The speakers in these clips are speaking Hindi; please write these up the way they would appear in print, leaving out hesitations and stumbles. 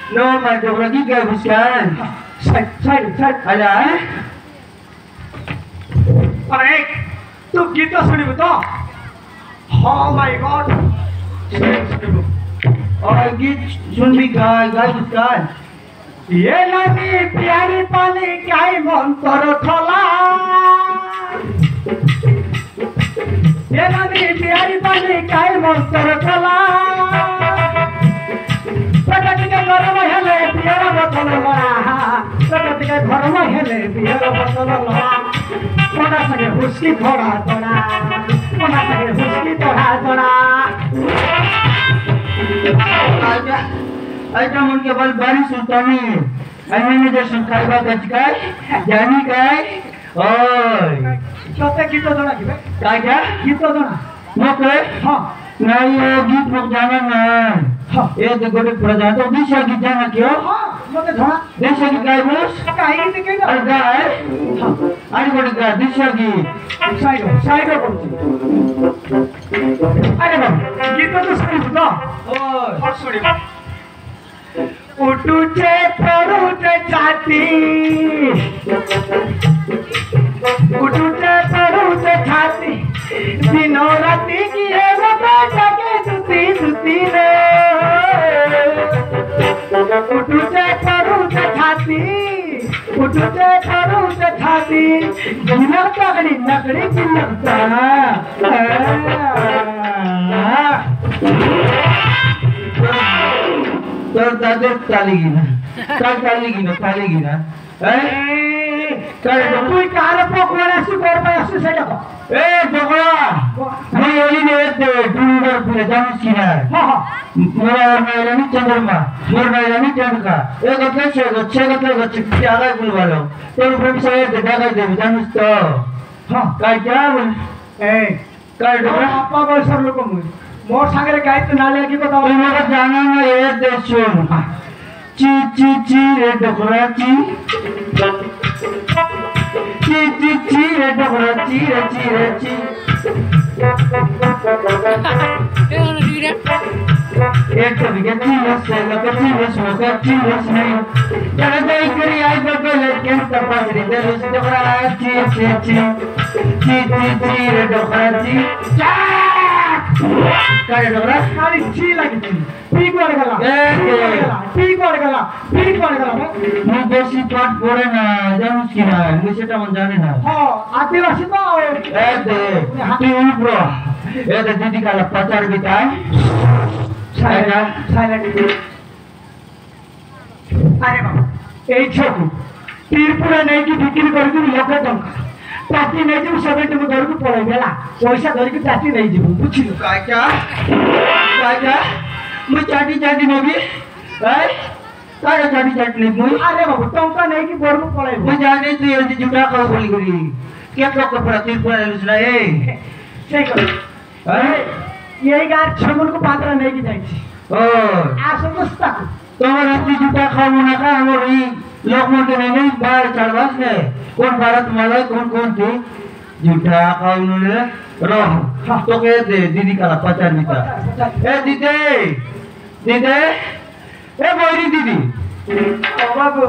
No, my dog, lagi gak bukan. Side. Ada? अरे तू गीत सुनिबु त Oh my god सुनिबु और गीत सुन भी गाय बुझान ये नदी प्यारी पानी गाय मन तर थला ये नदी प्यारी पानी गाय मन तर थला प्रकृति के घर में हेले पियर बदल लड़ा प्रकृति के घर में हेले पियर बदल लड़ा कोना सके हुस्की थोड़ा थोड़ा कोना सके हुस्की थोड़ा थोड़ा आइटा मन के बल बारी सुल्तानी आई मैनेजर खाइबा गजकाय जानी काय ओय छोटे गीत दोना की भाई काय क्या गीत दोना मके हां नहीं ये गीत मत जाना ना हां ये तो गोटे प्रजा तो दिशा गीत जाना क्यों हां मते धोना दिशा की काय बोस काहे गीत के अरे गाय हां अरे गोटे गा दिशा की साइड अरे बाबा गीत तो सुनी तो और सुनी उठुचे पड़ुचे छाती उठुचे पड़ुचे छाती दिनों राती की है वो बेटा के सुती रे उठुचे पड़ुचे छाती उठुचे पड़ुचे छाती दिनों तगड़ी नगड़ी की लगता तर दादर चालेगी ना काय तू कार पकवायला सुपर असू शकतो ए जोगळा मी ओली नेते डुंगर पुढे जाऊन किना मोरा नायरानी चंद्रमा मोर नायरानी चंद्रका एक गतले गच्छ आला बोलवालो तो फ्रेंड से डागाय दे जानस तो हां काय क्या ए काय जोगळा आपा बसर लोक मोर सांगरे काय तो नाले की बताओ मोरा जाना ना ये देशों ची रे डोकरा ची रे डोकरा ची एक तो बिगड़ चीज से लगा चीज नहीं जरा दे करी आई बगल के तपास रे दे डोकरा ची रे डोकरा ची काय डोकरा खाली ची लगी पीक वर गला मैं बेसी पाठ पढ़े ना जानूस की ना मुझे तो मन जाने ना हां आदिवासी तो ए दे तू ब्रो ए दे दीदी का पचार बिताए साइलेंट अरे बाबा ए छोटू तीरपुरा नहीं की बिक्री कर दूं लोक टंका टाटी नहीं जीव सब तुम घर को पड़े गेला पैसा धर के टाटी नहीं जीव बुझिलो काय क्या मैं चाटी नबी ए काय चाटी नहीं मुई अरे बाबू टंका नहीं की घर को पड़े मैं जाने तू ये जुटा का बोली गरी क्या लोग का पड़ा तीरपुरा लुसना ए सही कर यही गार छमन को पात्रा नहीं की जाई ओ आ समझता तुम्हारा जुटा खाओ ना का हमारी लोग मन के नहीं बाहर चढ़वास ने कौन भारत माला कौन थी जुटा खाओ ने roh to ke didi kala pacar nita dide dide boy didi बाबू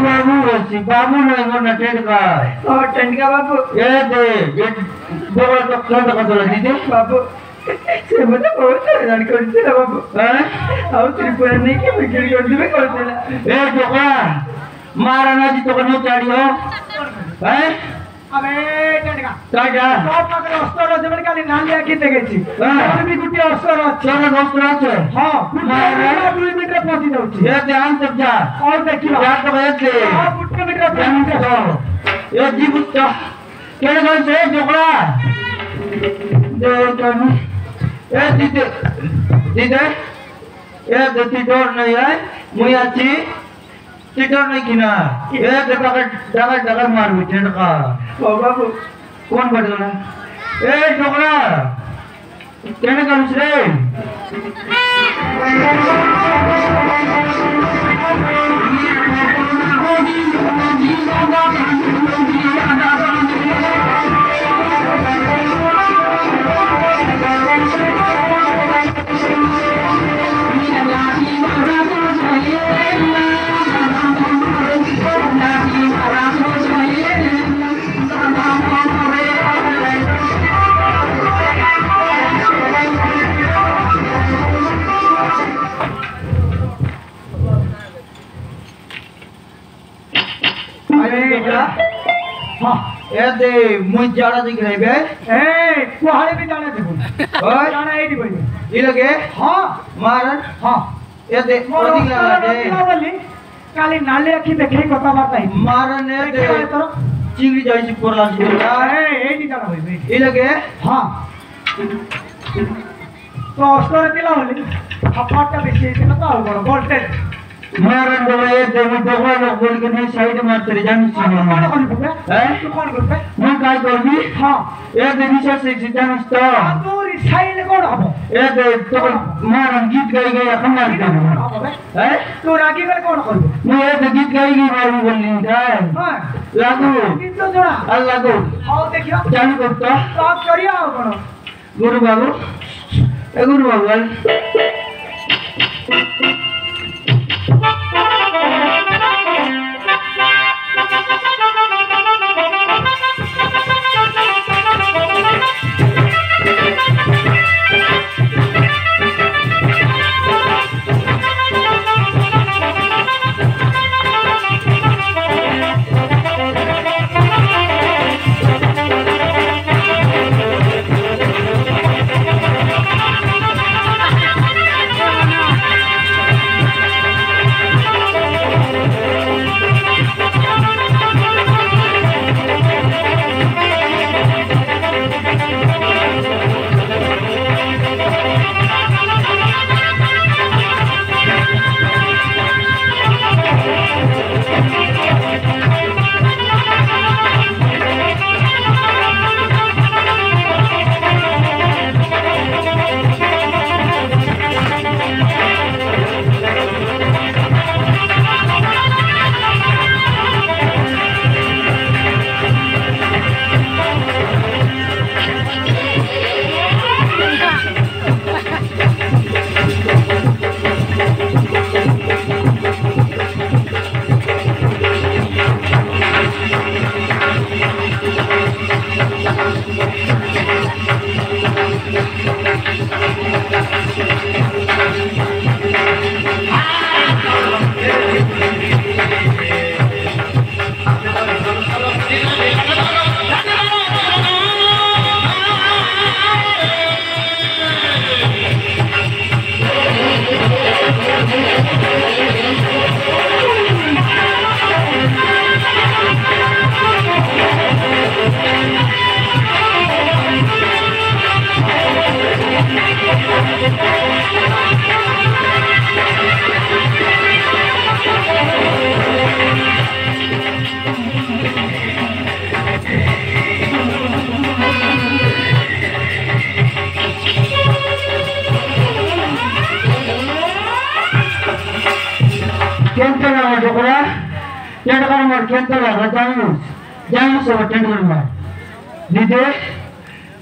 बाबू बच्ची बाबू नहीं करना टेंट का बाबू ये दे ये दो तो कौन का तो दीदी बाबू से मतलब बहुत हैरान करते हैं बाबू हैं और त्रिपुरा नहीं कि बिक्री कर दिए करते हैं ए टोका मारा ना जी तो कनो चाड़ियो हैं अबे टेंटका काटा सब पाकर अस्तर আছে মানে খালি নাম লিয়া কিতে গেছি আর भी गुटी अस्तर আছে चलो दोस्त আছে हां मारा 2 मीटर पहुंची जाउची ये ध्यान से जा और देखियो या तो ऐसे हां 2 मीटर ध्यान से पहुंची जाओ ये जी बुच्चा केड़े गल से टोकरा दे कनु ए दीदे दीदे ये दती डोर नहीं है मुयाची टिटर नहीं किना ये डगर मार बिठे का ओ बाबू कौन बदला ए टोकरा केने का रे हां ए दे मुझ जाड़ा दिख रहे बे ए कोहारे भी जाने दे ओए जाना एडी बोली ये लगे हां मारन हां ए दे ओदी लगा दे बोली काली नाले आखी देखै कथा बात नहीं मारन ए दे चिंगड़ी जाई पोरला सी ए एडी जाना बोली ये लगे हां तो अस्तर दिला बोली हपाटा बेची दिला तो बड़ वोल्टेज मारन बोले दे मैं दोगला लोग बोल के नहीं साइड मारते रे जानी सी कौन कौन बोले हैं तू कौन बोले मैं काय करबी हां ए दे निशा से सिटान sto तोरी साइड कोन हबो ए दे तो मारन गीत गाई गई अपन मार दे हैं तू रागी गल कोन करबो मैं ए दे गीत गाई गई मारू बोलनी काय हां लागू गीत तो जोड़ा आ लागू हां देखियो जानी करतो सब करिया हो कोन गुरु बाबू ए गुरु बाबू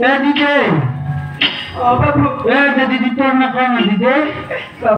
এ দিতে ও বাবু এ দিদি তোর না কোন দিতে